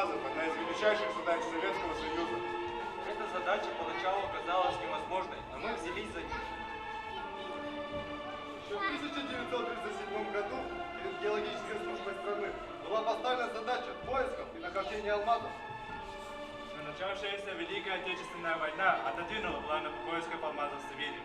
алмазов – одна из величайших задач Советского Союза. Эта задача поначалу казалась невозможной, но мы взялись за нее. Еще в 1937 году перед геологической службой страны была поставлена задача поисков и нахождения алмазов. Но начавшаяся Великая Отечественная война отодвинула планы поисков алмазов в Сибири.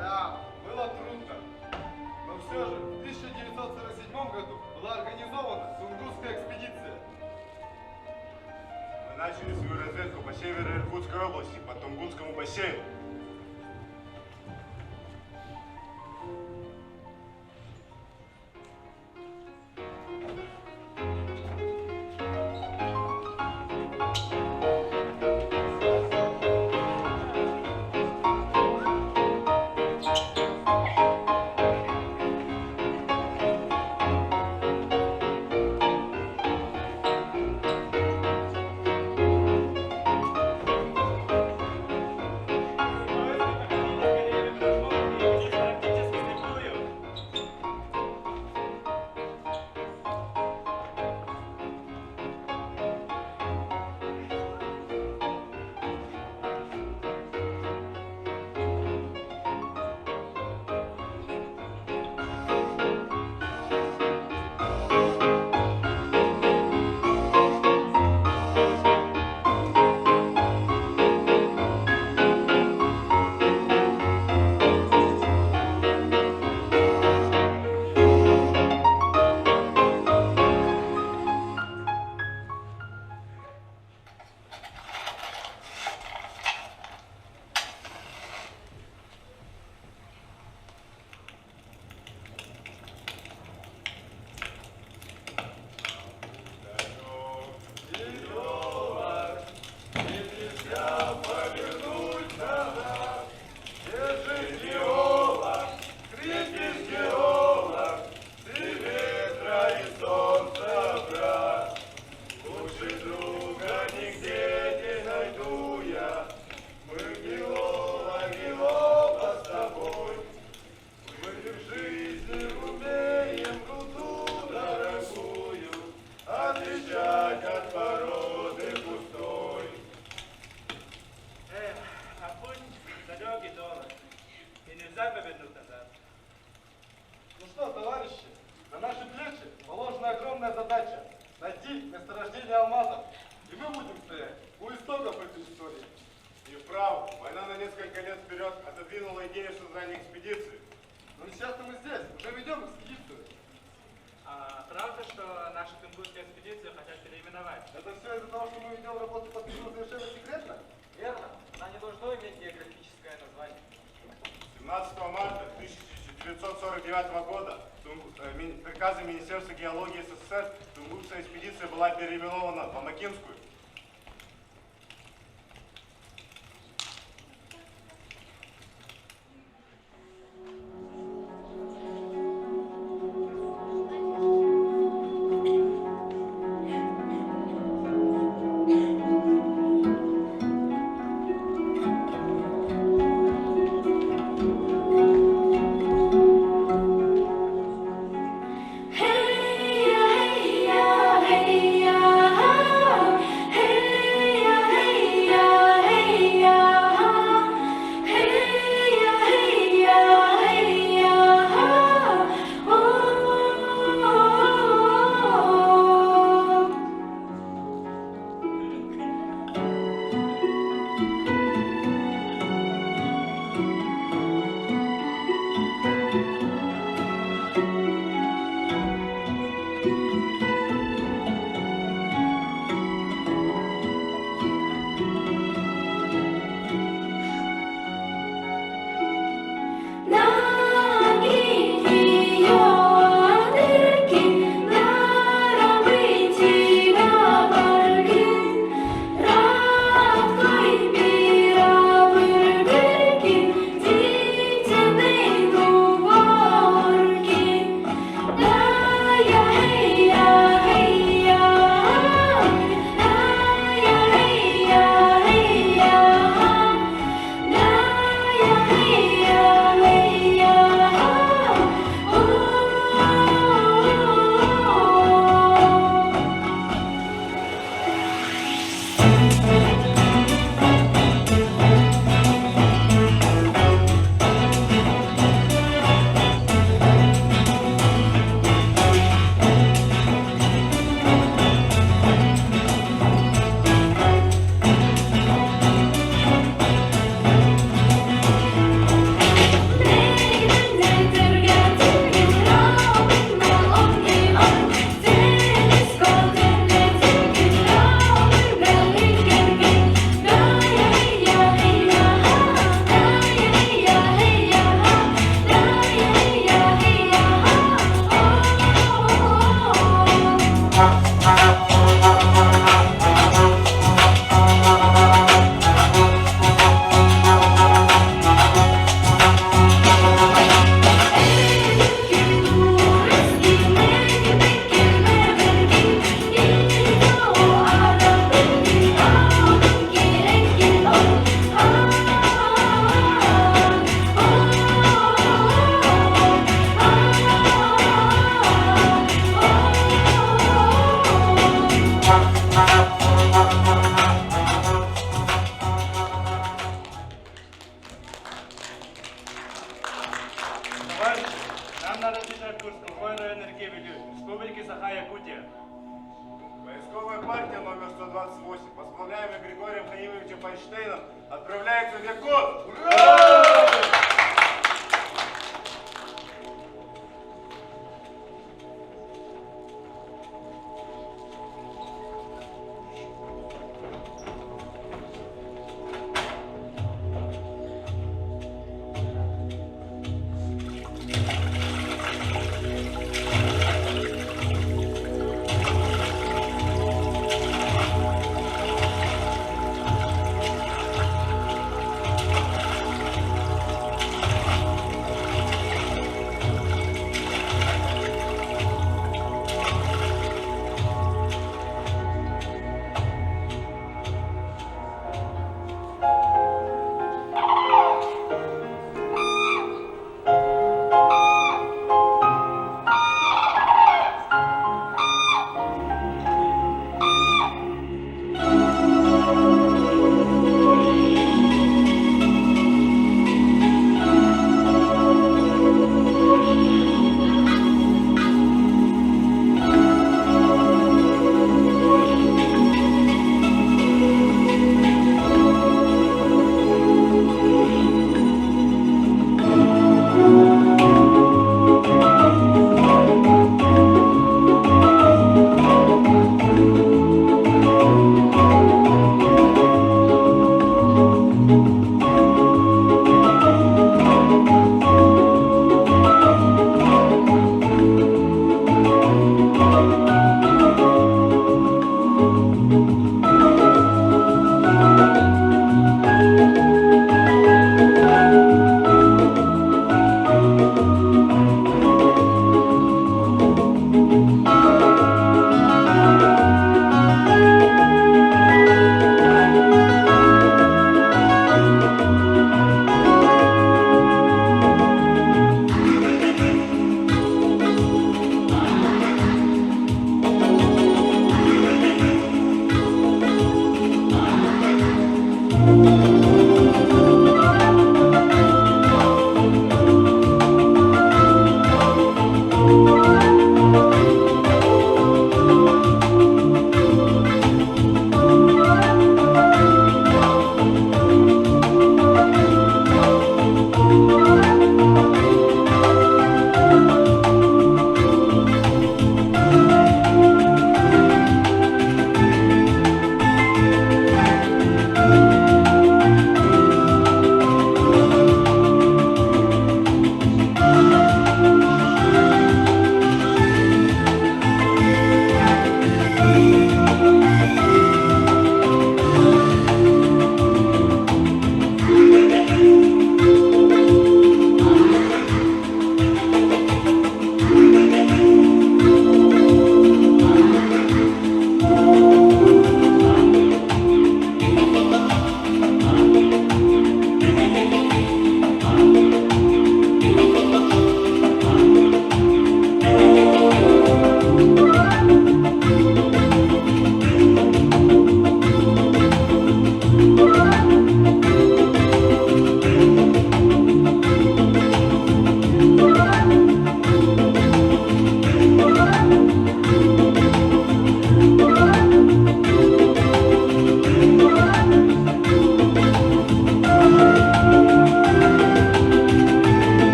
Да, было трудно. Но все же в 1947 году была организована Тунгусская экспедиция. Мы начали свою разведку по северу Иркутской области, по Тунгусскому бассейну. товарищи, на наши плечи положена огромная задача – найти месторождение алмазов. И мы будем стоять у истоков этой истории. И вправо. Война на несколько лет вперед отодвинула идею создания экспедиции. Но сейчас-то мы здесь, уже ведем экспедицию. А правда, что нашу тунгусскую экспедицию хотят переименовать? Это все из-за того, что мы ведем работу по письму совершенно секретно? Верно. Она не должна иметь географическое название. 17 марта 1949 года приказом Министерства геологии СССР Тунгусская экспедиция была переименована в Амакинскую. Нам надо бежать курс Глухой район реки Вилю, Республики Саха-Якутия. Поисковая партия номер 128, возглавляемая Григорием Хаимовичем Файнштейном, отправляется в Якут! Ура!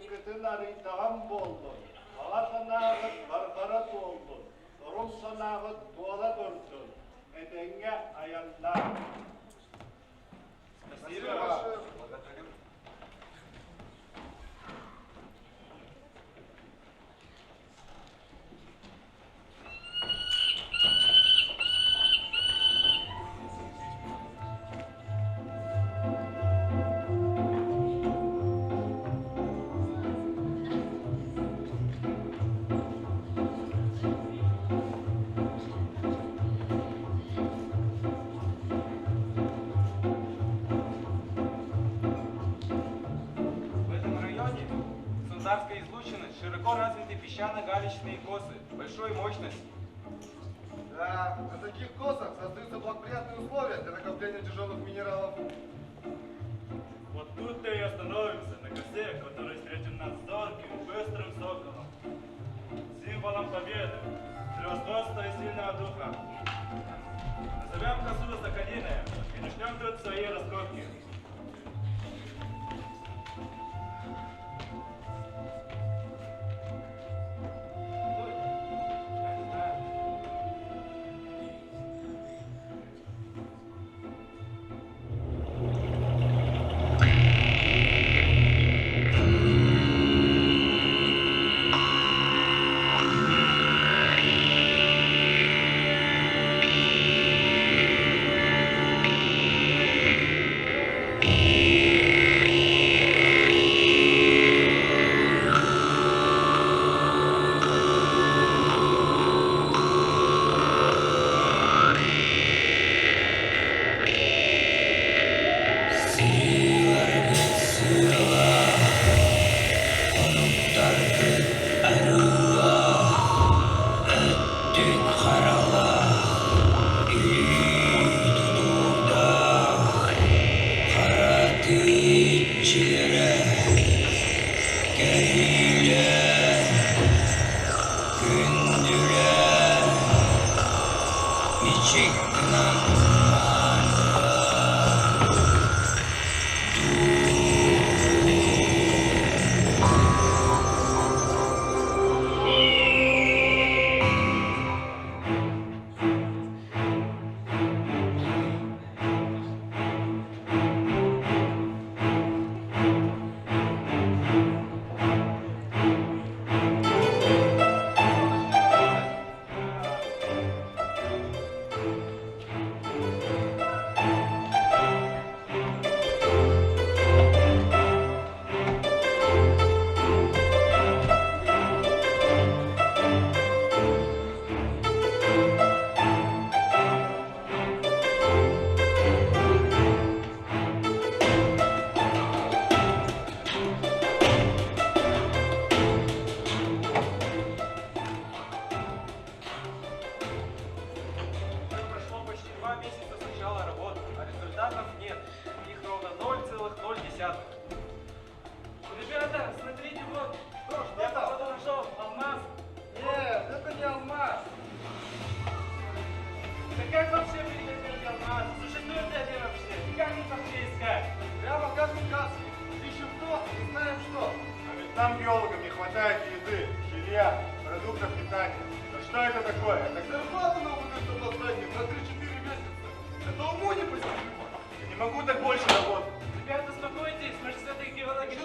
kıtın arıytağım boldun. Ağa sanağıt barbarat oldun. Sorum sanağıt doğala döndün. Edenge ayanlar. Спасибо. В этом районе Сундарской излучины широко развиты песчано-галечные косы большой мощности. Да, на таких косах создаются благоприятные условия для накопления тяжелых минералов. Вот тут-то и остановимся, на косе, который встретит нас зорким, быстрым соколом. Символом победы, превосходства и сильного духа. Назовем косу Соколиной и начнем тут свои раскопки. Ребята, смотрите, вот, я походу нашел алмаз. Нет, это не алмаз. Да как вообще приготовить алмаз? Существует ли они вообще? Как их вообще искать? Прямо как в сказке. Ищем то, не знаем что. А ведь нам, биологам, не хватает еды, жилья, продуктов питания. Да что это такое? Это Зарплату нам выдают на последнем на 3-4 месяца. Это уму непостижимо. Я не могу так больше работать. Ребята, успокойтесь, мы же все-таки геологи.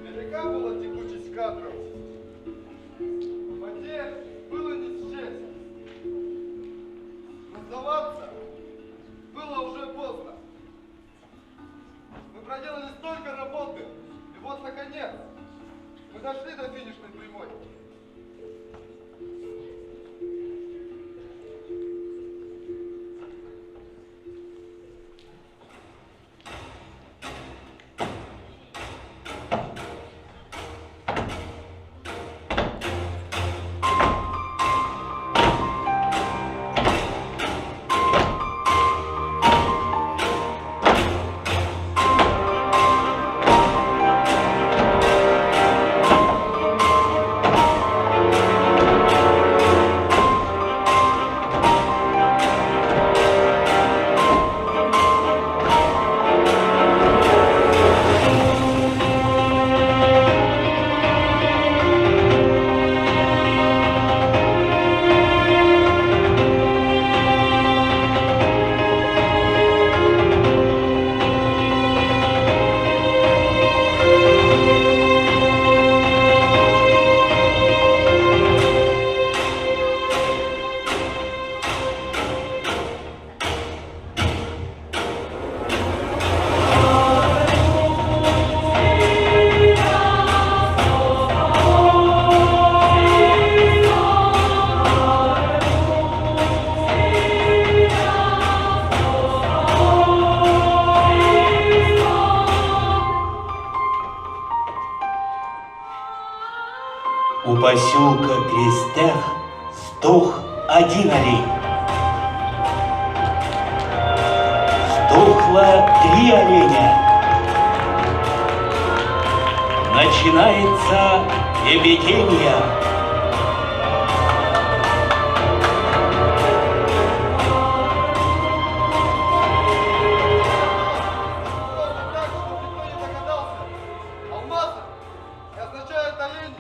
Велика была текучесть кадров. Потерь было не счесть. Но сдаваться было уже поздно. Мы проделали столько работы, и вот наконец мы дошли до финишной прямой. поселка Крестях сдох один олень. Сдохло 3 оленя. Начинается эпидемия. Так, чтобы никто не догадался. Алмазы не означают олени.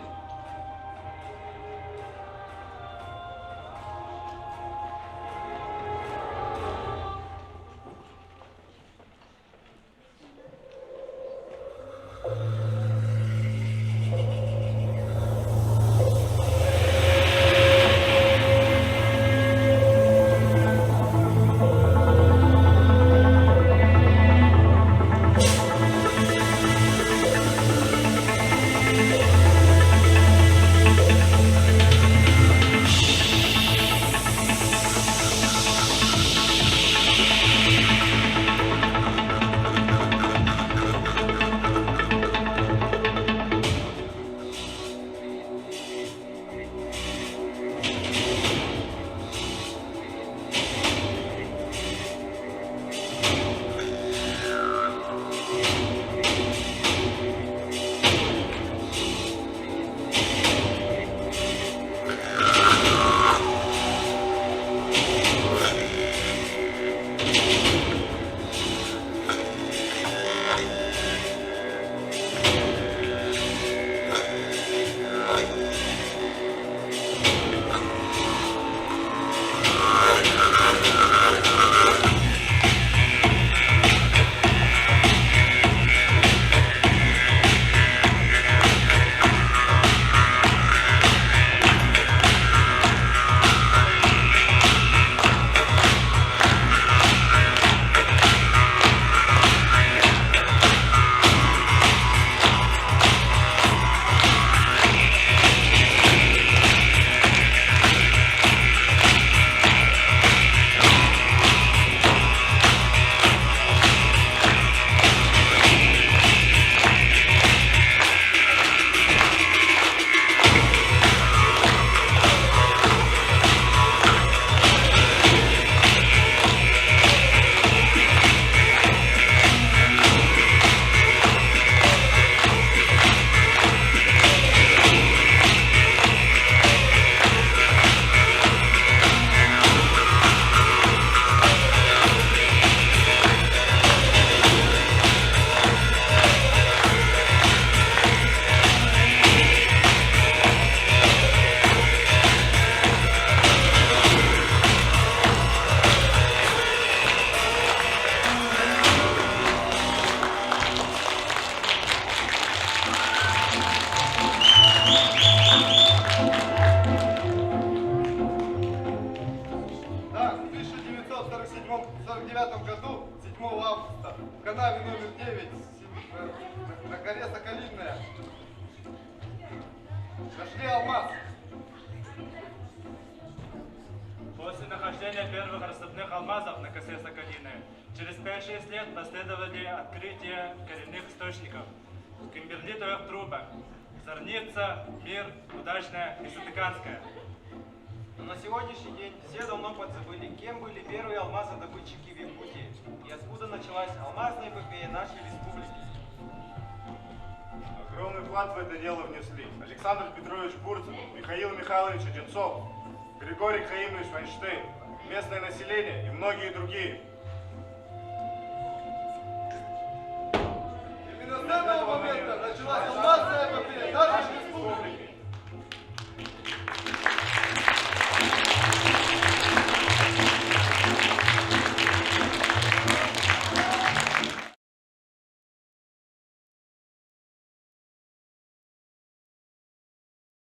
Так, в 1947-49 году, 7 августа, в канаве номер 9 на горе Соколиная нашли алмаз. После нахождения первых рассыпных алмазов на косе Соколиной, через 5-6 лет последовали открытия коренных источников, кимберлитовых трубок, Зорница, Мир, Удачная и Сатыканская. Но на сегодняшний день все давно подзабыли, кем были первые алмазодобытчики в Якутии и откуда началась алмазная эпопея нашей республики. Огромный вклад в это дело внесли Александр Петрович Бурцев, Михаил Михайлович Одинцов, Григорий Хаимович Вайнштейн, местное население и многие другие.